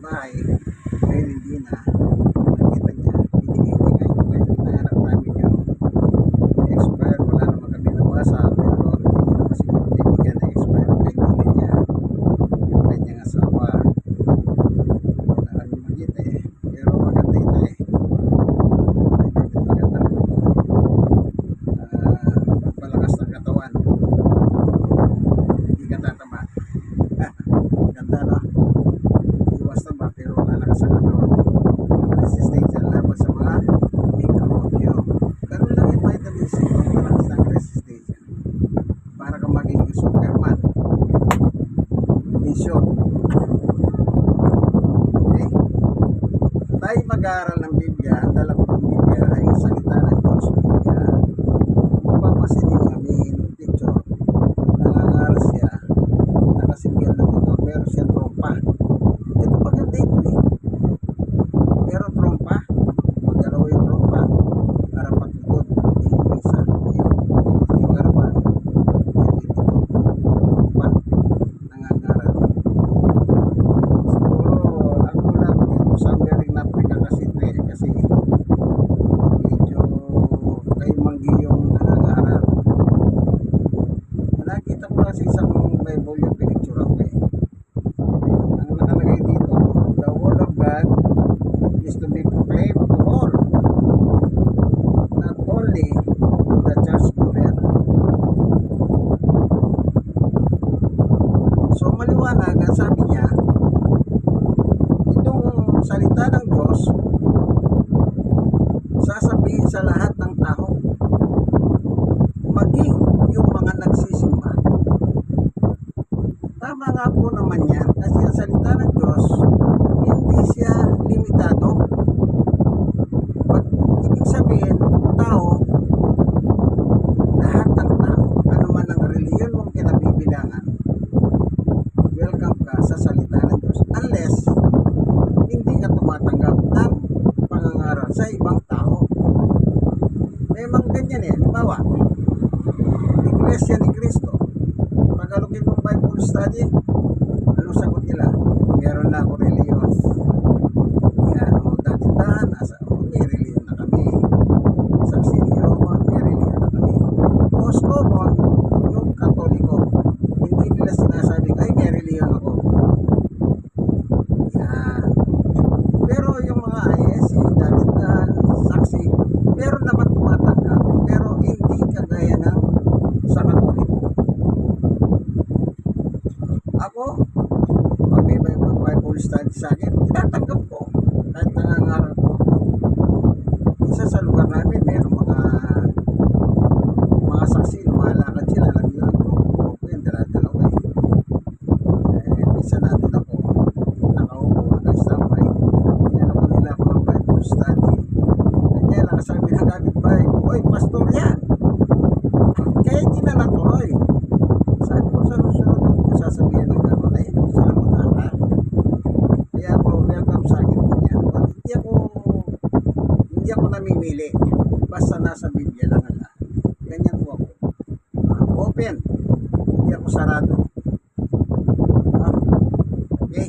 bahay, ngayon hindi na. Nakita niya, binigay niya ngayon. Ngayon hinahanap namin yung expire. Wala naman kami nabasa, pero hindi na kasi kami bibigyan ng expire. Kaibigan niya, yung kanyang asawa. Hindi na kami magkita eh. Pero maganda ito eh. Maganda ito. Pagpalakas ng katawan. Hindi ka tatama. Ganda no? Iwas tama pero lalakas ang katawan. Resistensya laban sa mga mikrobyo. Ganun lang yung vitamin C. Pagpalakas ng resistensya. Para kang maging Superman. In short. Okay? Tayo mag-aaral ng Biblia. Ang dala ko ng Biblia ay salita ng Diyos. Biblia. Mapapasin niyo may picture. Nangangaral siya. Nakasingil ng ito. Pero siya trompa. Ito maganda ito eh. Pero trompa. Magdalawa yung trompa. Para patikod. Yung isa. Yung harapan. Ito. Trompa. Nangangaral. Siguro ang ulam dito sa Amering Africa kasi ito eh. Kasi medyo kay Manggi yung nangangaral. Nakita ko lang sa isang Bible yung pinicture ako eh. Ang nakalagay dito, the word of God is to be proclaimed to all, not only to the church goer. So maliwanag, ang sabi niya, itong salita ng Diyos, sasabihin sa lahat ng tao, maging yung mga nagsisimba. Tama nga po naman yan kasi ang salita ng Diyos hindi siya limitado. Pag ibig sabihin, tao, lahat ng tao, ano man ang reliyon mong kinabibilangan, welcome ka sa salita ng Diyos unless hindi ka tumatanggap ng pangangaral sa ibang tao. May mga ganyan eh. Halimbawa, Iglesia ni Cristo. Pag alukin mong Bible study, ano sagot nila? Meron na ako reliyon. Yan, o datindahan, may reliyon na kami. Saksi ni Roma, may reliyon na kami. Most common, yung Katoliko. Hindi nila sinasabing, ay may reliyon ako. Yan. Pero yung mga ISC, datindahan, saksi, meron naman tumatanggap. Pero hindi kagaya ng sa Katoliko. Ako, pag may Bible study sa akin, tinatanggap ko. Kahit nangangaral ko. Isa sa lugar namin, mayroong mga saksi, lumalakad sila. Alam nyo, grupo yan, dala-dalawa eh. Minsan natin ako, nakaupo, nag-standby. Tinanong ko nila ako ng Bible study. Kanya lang sabi ng kapitbahay ko, oy, pastor yan. Kaya hindi na natuloy. Sabi ko sa susunod kung sasabihin ng gano'n ay sila mag-aaral. Kaya po, welcome sa akin din yan. Hindi ako namimili. Basta nasa Biblia lang ang lahat. Ganyan po ako. Open. Hindi ako sarado. Okay?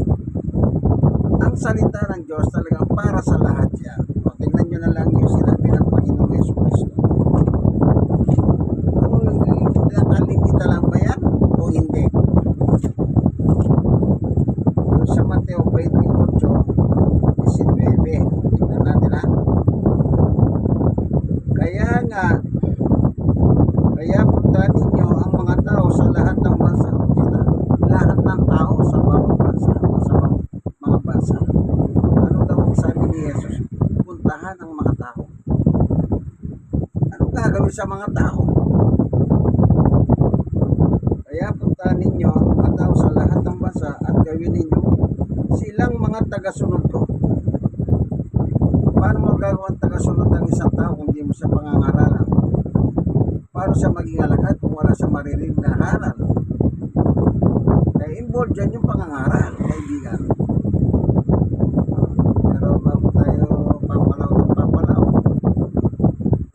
Ang salita ng Diyos talagang para sa lahat yan. O, tingnan nyo na lang yung sinabi ng Panginoong Jesucristo. Nakalimita lang ba yan o hindi? Yung sa Mateo 28:19, tingnan natin ha. Kaya punta ninyo ang mga tao sa lahat ng bansa. Lahat ng tao sa bawat bansa o sa mga bansa. Ano daw ang sabi ni Jesus? Puntahan ang mga tao. Ano gagawin sa mga tao? Kaya puntahan ninyo ang mga tao sa lahat ng bansa at gawin ninyo silang mga tagasunod ko. Paano mo gagawin tagasunod ng isang tao kung hindi mo siya pangangaralan? Paano siya maging alagad kung wala siya maririnig na haral? Kaya involved dyan yung pangangaral, kaibigan. Pero bago tayo papalaw,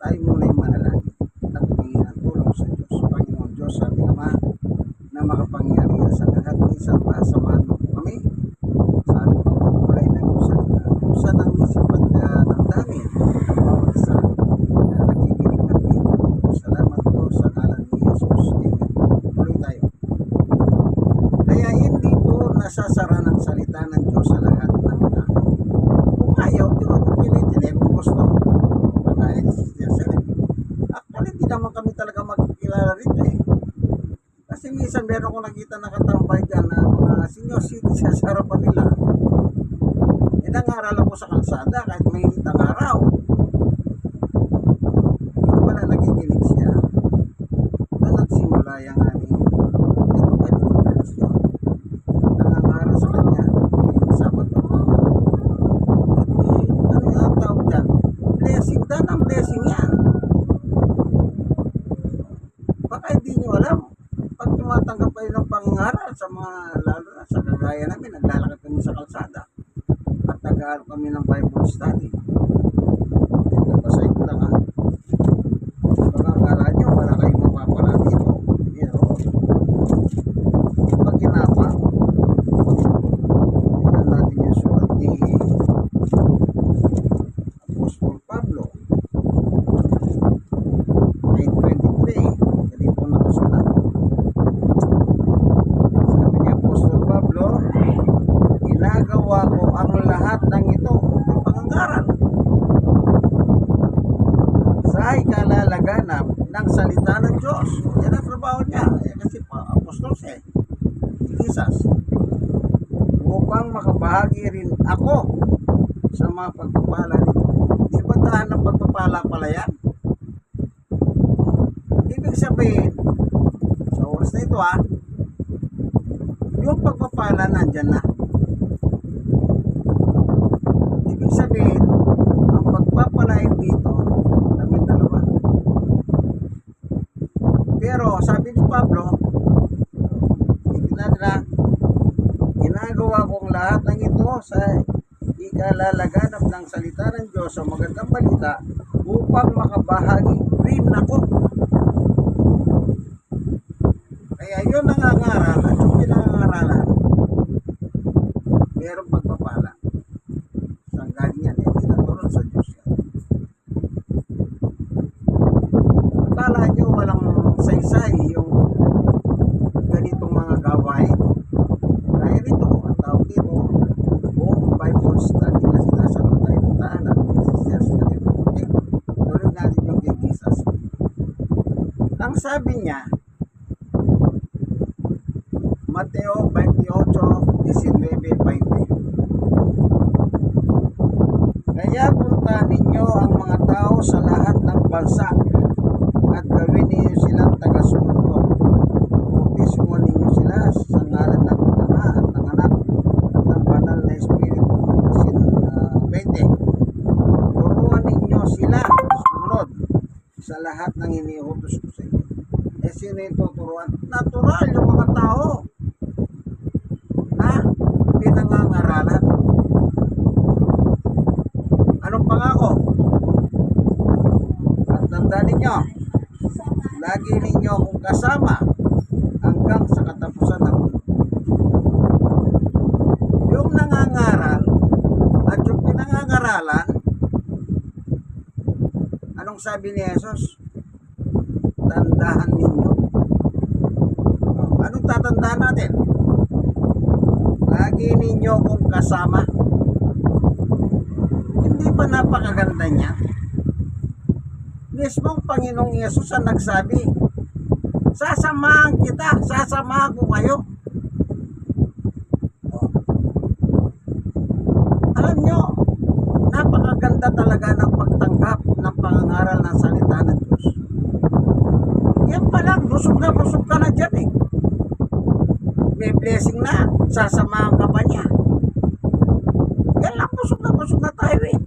tayo muna yung manalangin at humingi ng tulong sa Diyos. Panginoon Diyos, sabi Ama, na makapangyarihan sa lahat, minsan masamahan mo kami sa aming pagpupulay salita ng Diyos sa lahat ng tao. Kung ayaw, di ba kung pilitin eh, kung gusto. Pagkaya ni Sister Selen. Actually, di naman kami talaga magkikilala rito eh. Kasi minsan meron ko nakita nakatambay dyan na mga senior citizens sa harapan nila. Eh, nangaral ako sa kalsada kahit mainit ang araw. Yung pala nakikinig siya. Doon nagsimula yung aming ito ganito relasyon. Nangangaral sa kanya yung Sabado. Ano yung tawag dyan? Blessing, dan ang blessing yan. Baka hindi nyo alam. Pag tumatanggap kayo ng pangaral sa mga, lalo na sa kagaya namin, naglalakad kami sa kalsada at nag-aaral kami ng Bible study. Ito, basahin ko lang ha. Baka akala nyo, wala kayong mapapala dito. Pero, pag ginapa, tingnan natin yung sulat ni Apostol Pablo. 9:23. Ganito nakasulat. Sabi ni Apostol Pablo, ginagawa ko ang lahat ng ito, ng pangangaral, sa ikalalaganap ng salita ng Diyos. Yan ang trabaho niya. Kasi apostol siya, Jesus. Upang makabahagi rin ako sa mga pagpapala nito. Di ba dahil ng pagpapala pala yan? Ibig sabihin, sa oras na ito yung pagpapala nandyan na. Ibig sabihin, ang pagpapalain dito, namin dalawa. Pero sabi ni Pablo, ginagawa kong lahat ng ito sa ikalalaganap ng salita ng Diyos sa magandang balita upang makabahagi rin ako. Kaya yun nangangaral at yung pinangangaralan, mayroong pagpapala. Saan galing yan? Hindi naturon sa Diyos yan. Akala nyo walang saysay yung ganitong mga gawain. Kaya rito, ang tawag dito, buong Bible study kasi nasa loob tayo ng tahanan. Okay? Tuloy natin yung kay Jesus. Ang sabi niya, Mateo 28:19-20. Kaya punta ninyo ang mga tao sa lahat ng bansa at gawin ninyo silang tagasunod ko. Bautismo ninyo sila sa ngalan ng Ama at ng Anak at ng Banal na Espiritu. 20. Turuan ninyo sila sumunod sa lahat ng iniutos ko sa inyo. Eh sino yung tuturuan? Natural yung mga tao na pinangangaralan. Anong pangako? At tandaan ninyo, lagi ninyo akong kasama hanggang sa katapusan ng mundo. Yung nangangaral at yung pinangangaralan, anong sabi ni Jesus? Tandaan ninyo. Anong tatandaan natin? Lagi ninyo akong kasama. Hindi ba napakaganda niya? Mismong Panginoong Yesus ang nagsabi, sasamahan kita, sasamahan ko kayo. Alam nyo, napakaganda talaga ng pagtanggap ng pangangaral ng salita ng Diyos. Yan pa lang, busog ka na dyan eh. May blessing na, sasamahan ka pa niya. Yan lang, busog na tayo eh.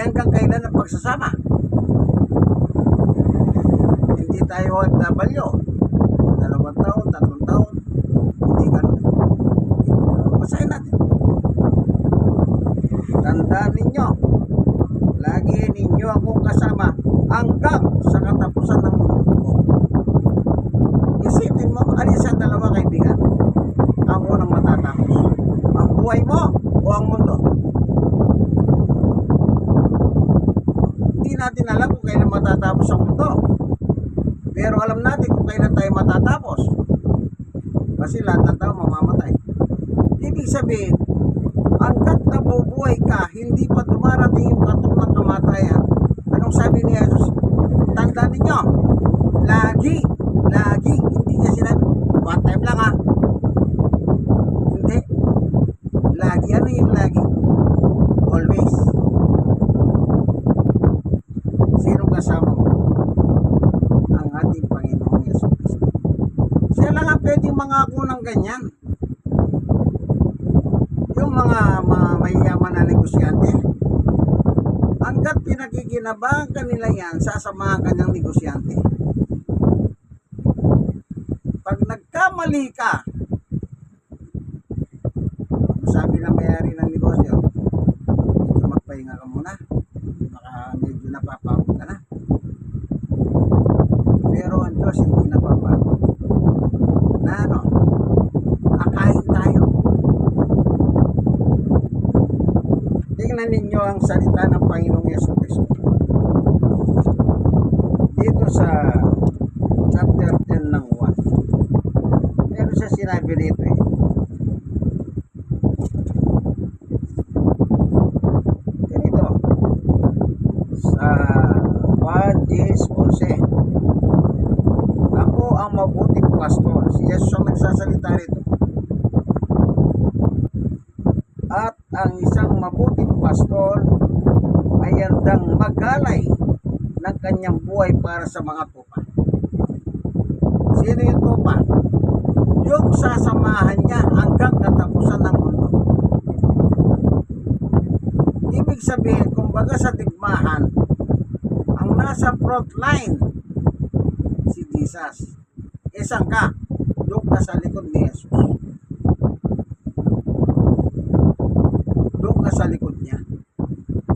Hanggang kailan ang pagsasama? Hindi tayo OFW. 2 taon, 3 taon. Hindi ganun. Basahin natin. Tandaan ninyo, lagi ninyo akong kasama hanggang sa katapusan ng mundo. Isipin mo, alin sa dalawa kaibigan ang unang matatapos? Ang buhay mo o ang mundo? Hindi natin alam kung kailan matatapos ang mundo. Pero alam natin kung kailan tayo matatapos. Kasi lahat ng tao mamamatay. Ibig sabihin, hanggat nabubuhay ka, hindi pa dumarating yung katok ng kamatayan. Anong sabi ni Jesus? Tandaan ninyo, lagi, hindi niya sinabi, one time lang ha. Hindi. Lagi, ano yung lagi? Always. Sino kasama mo? Ang ating Panginoong Yesus Cristo. Siya lang ang pwedeng mangako ng ganyan. Yung mga mayayaman na negosyante, hanggat pinakikinabangan kanila yan, sasamahan kanyang negosyante. Pag nagkamali ka, sabi ng may-ari ng negosyo, medyo magpahinga ka muna, baka medyo napapagod ka na. Pero ang Diyos hindi napapagod. Na ano, akain tayo. Tingnan ninyo ang salita ng Panginoong Yesus Cristo. Dito sa chapter 10 ng 1. Meron siya sinabi dito eh. Ganito. Sa 1:11. Ako ang mabuting pastor. Si Jesus ang nagsasalita rito. At ang isang mabuting pastor ay handang magalay ng kanyang buhay para sa mga tupa. Sino yung tupa? Yung sasamahan niya hanggang katapusan ng mundo. Ibig sabihin, kumbaga sa digmahan, ang nasa front line, si Jesus. Isang ka, doon ka sa likod ni Jesus. Doon ka sa likod niya.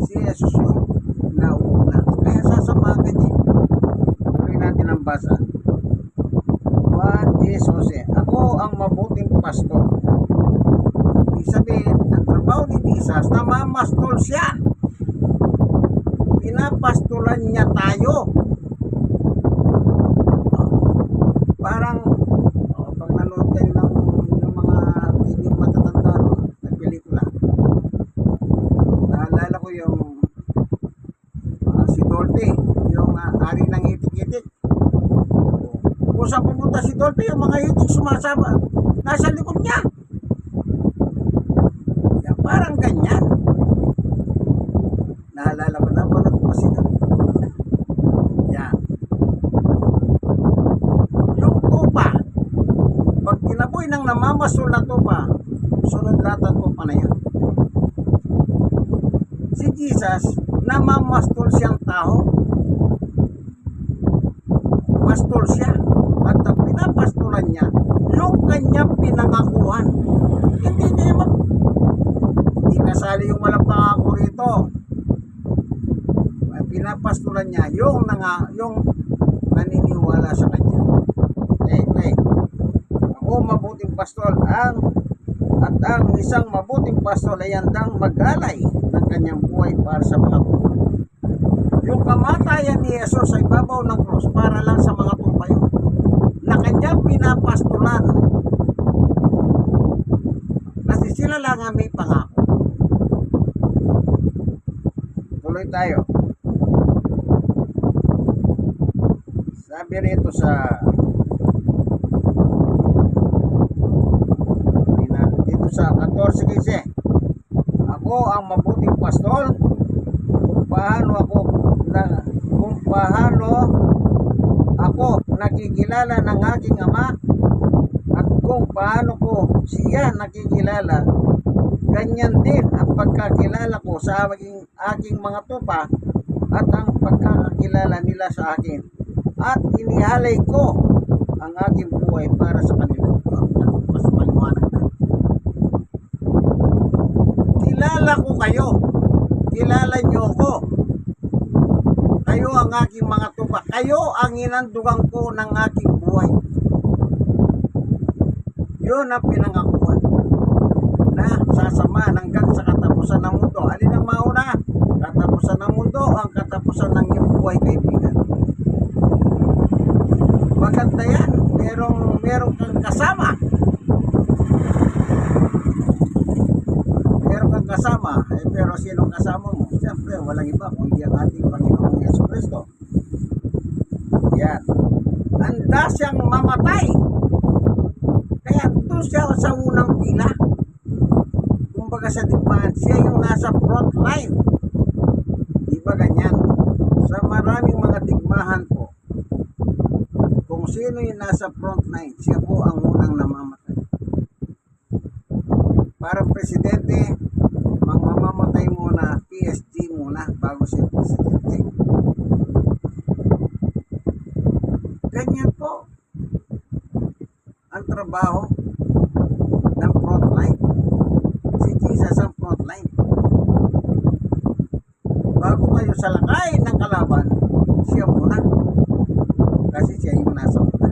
Si Jesus yung nauna. Kaya sasamahan ka niya. Tuloy natin ang basa. 1:11. Ako ang mabuting pastor. Ibig sabihin, ang trabaho ni Jesus, namamastol siya. Pinapastulan niya tayo. Parang pag nanood kayo ng mga video matatanda ng pelikula, naalala ko yung si Dolphy, yung ari ng itik-itik. Kung saan pumunta si Dolphy, yung mga itik sumasama nasa likod niya. Yan, parang ganyan. Naalala ko na ko kasi yun. Yan. Yung tupa, pag kinaboy ng namamasol na tupa, sunod lahat ang tupa na yan. Si Jesus, namamastol siyang tao. Pastol siya. At ang pinapastolan niya, yung kanyang pinangakuhan. Hindi kasali yung walang pangako rito. Pinapastolan niya yung naniniwala sa kanya. Okay. Ako mabuting pastol at ang isang mabuting pastol ay handang magalay ng kanyang buhay para sa mga tupa. Yung kamatayan ni Jesus ay babaw ng cross para lang sa mga tupa yun na kanyang pinapastolan. Kasi sila lang ang may pangako. Tuloy tayo. Sabi rito sa 14:15. Ako ang mabuting pastol, kung paano ako nakikilala ng aking ama at kung paano ko siya nakikilala, ganyan din ang pagkakilala ko sa aking mga tupa at ang pagkakakilala nila sa akin, at inihalay ko ang aking buhay para sa kanila. Mas maliwanag na. Kilala ko kayo. Kilala nyo ako. Kayo ang aking mga tupa. Kayo ang inandugan ko ng aking buhay. Yun ang pinangakuan na sasama hanggang sa katapusan ng mundo. Alin ang mauna? Katapusan ng mundo, ang katapusan ng iyong buhay, kaibigan. Maganda yan. Merong kang kasama pero sinong kasama mo? Siyempre, walang iba kundi ang ating Panginoong Jesucristo. Yan. Handa siyang mamatay. Kaya doon siya sa unang pila. Kumbaga sa digmaan, siya yung nasa front line. Di ba ganyan? Sa maraming mga digmahan po, kung sino yung nasa front line, siya po ang unang namamatay. Parang presidente, mamamatay muna, PSG muna, bago siya presidente. Ganyan po ang trabaho ng front line. Si Jesus ang front line. Bago kayo salakay ng kalaban, siya muna. Kasi siya yung nasa una.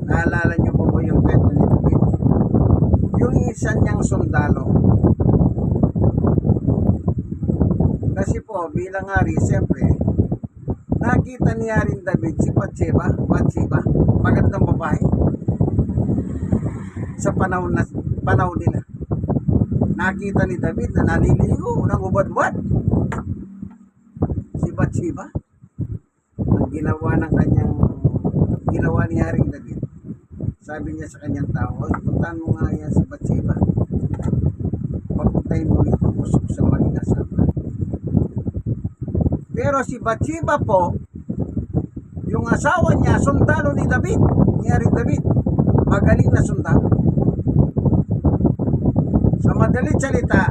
Naalala niyo po yung kwento ni David? Yung isa niyang sundalo. Kasi po, bilang hari, siyempre, nakita niya rin David si Bathsheba, magandang babae. Sa panahon nila. Nakita ni David na naliligo ng ubad-ubad. Si Bathsheba, ang ginawa ni Haring David. Sabi niya sa kanyang tao, puntahan mo nga yan si Bathsheba. Papuntahin mo ito, gusto ko sa maging asawa. Pero si Bathsheba po, yung asawa niya, sundalo ni David, ni Haring David. Magaling na sundalo. Sa madaling salita,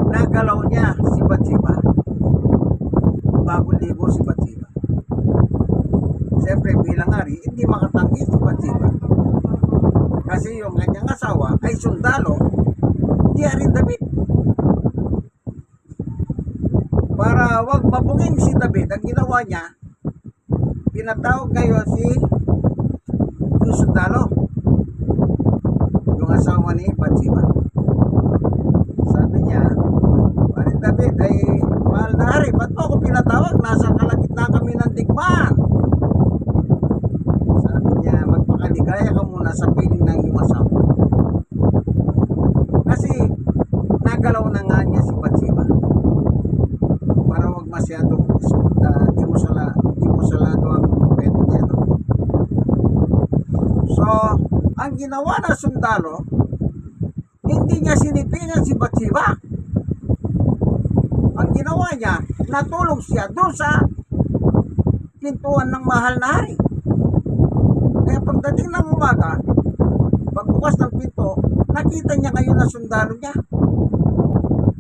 nagalaw niya si Bathsheba. Bagong ligo si Bathsheba. Siyempre bilang hari, hindi makatanggi si Bathsheba. Kasi yung kanyang asawa ay sundalo ni Haring David. Para wag mabunging si David, ang ginawa niya, pinatawag ngayon si yung sundalo, yung asawa ni Bathsheba. Sabi niya, Haring David ay mahal na hari, ba't mo ako pinatawag? Nasa kalagitnaan kami ng digmaan. Sabi niya, magpakaligaya ka muna sa piling ng iyong asawa. Kasi nagalaw na nga niya si Bathsheba. Para wag masyadong di mo salado ang pwede niya. No? So, ang ginawa ng sundalo, hindi niya sinipingan si Bathsheba. Ang ginawa niya, natulog siya doon sa pintuan ng mahal na hari. Kaya pagdating ng umaga, pagbukas ng pinto, nakita niya ngayon na sundalo niya.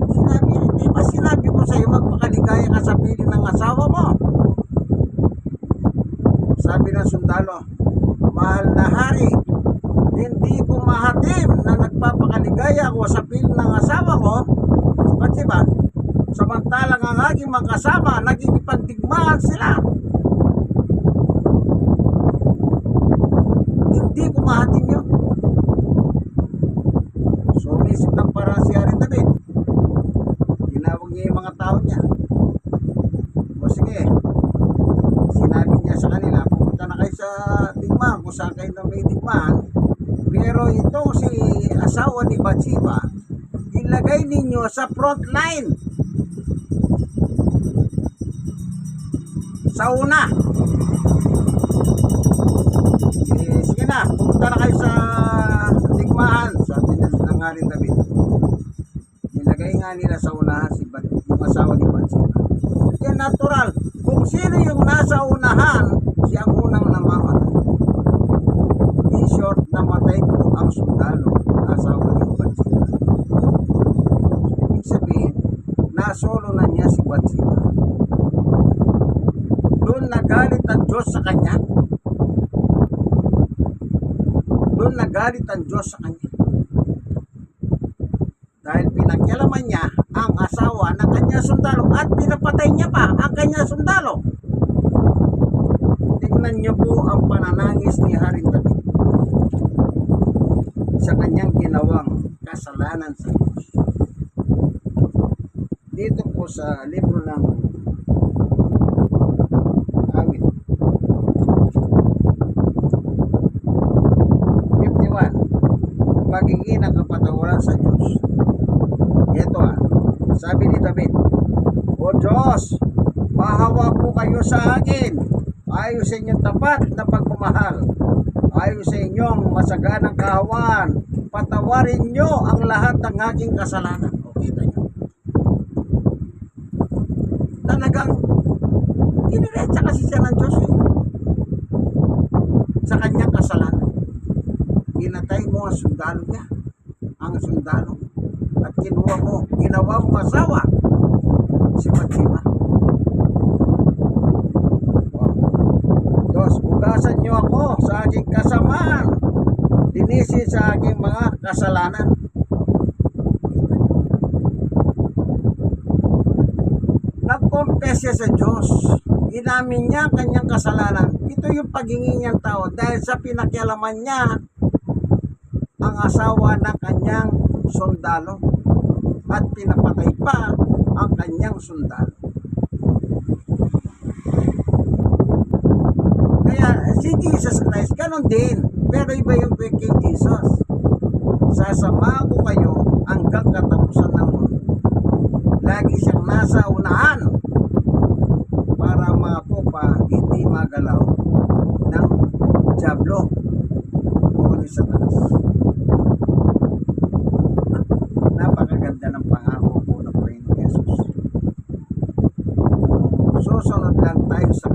Sinabi, di ba sinabi ko sa iyo magpakaligaya ka sa piling ng asawa mo? Sabi ng sundalo, mahal na hari, hindi ko mahatim na nagpapakaligaya ako sa piling ng asawa ko. Bathsheba, samantalang ang aking mga kasama, nagkikipagdigmaan sila. Hindi ko mahatim yun. So, isip ng parang si Haring David. Tinawag niya yung mga tao niya. O sige, sinabi niya sa kanila, pupunta na kayo sa digmaan, kung saan kayo na may digmaan. Pero ito si asawa ni Bathsheba, ilagay ninyo sa front line. Sa una. Sige na, pumunta na kayo sa digmaan, sabi ng Haring David. Nilagay nga nila sa unahan yung asawa ni Bathsheba. Yan natural. Kung sino yung nasa unahan, siya ang unang namamatay. In short, namatay po ang sundalo, asawa ni Bathsheba. Ibig sabihin, nasolo na niya si Bathsheba. Doon nagalit ang Diyos sa kanya. Doon nagalit ang Diyos sa kanya. Dahil pinakialaman niya ang asawa ng kanya sundalo at pinapatay niya pa ang kanya sundalo. Tingnan niyo po ang pananangis ni Haring David sa kanyang ginawang kasalanan sa Diyos. Dito po sa libro ng Awit 51, pag magiging ng kapatawaran sa Diyos. Ito sabi ni David, O Diyos, mahawa po kayo sa akin, ayon sa inyong tapat na pagmamahal, ayon sa inyong masaganang kahawan, patawarin nyo ang lahat ng aking kasalanan. O, kita nyo. Talagang, diniretsa kasi siya ng Diyos sa kanyang kasalanan. Ginatay mo ang sundalo niya, ang sundalo, at kinuha mo, ginawa mo asawa, si Bathsheba. Dos, hugasan niyo ako sa aking kasamaan, linisin sa aking mga kasalanan. Nag-confess siya sa Diyos. Inamin niya ang kanyang kasalanan. Ito yung paghingi niyang tao dahil sa pinakialaman niya ang asawa ng kanyang sundalo at pinapatay pa ang kanyang sundalo. Kaya si Jesus Christ, ganon din. Pero iba yung kay Jesus. Sasama ko kayo hanggang katapusan ng mundo. Lagi siyang nasa unahan para mga pupa hindi magalaw ng dyablo o ni Satanas. Napakaganda ng pangako po ng Panginoon Jesus. Susunod lang tayo sa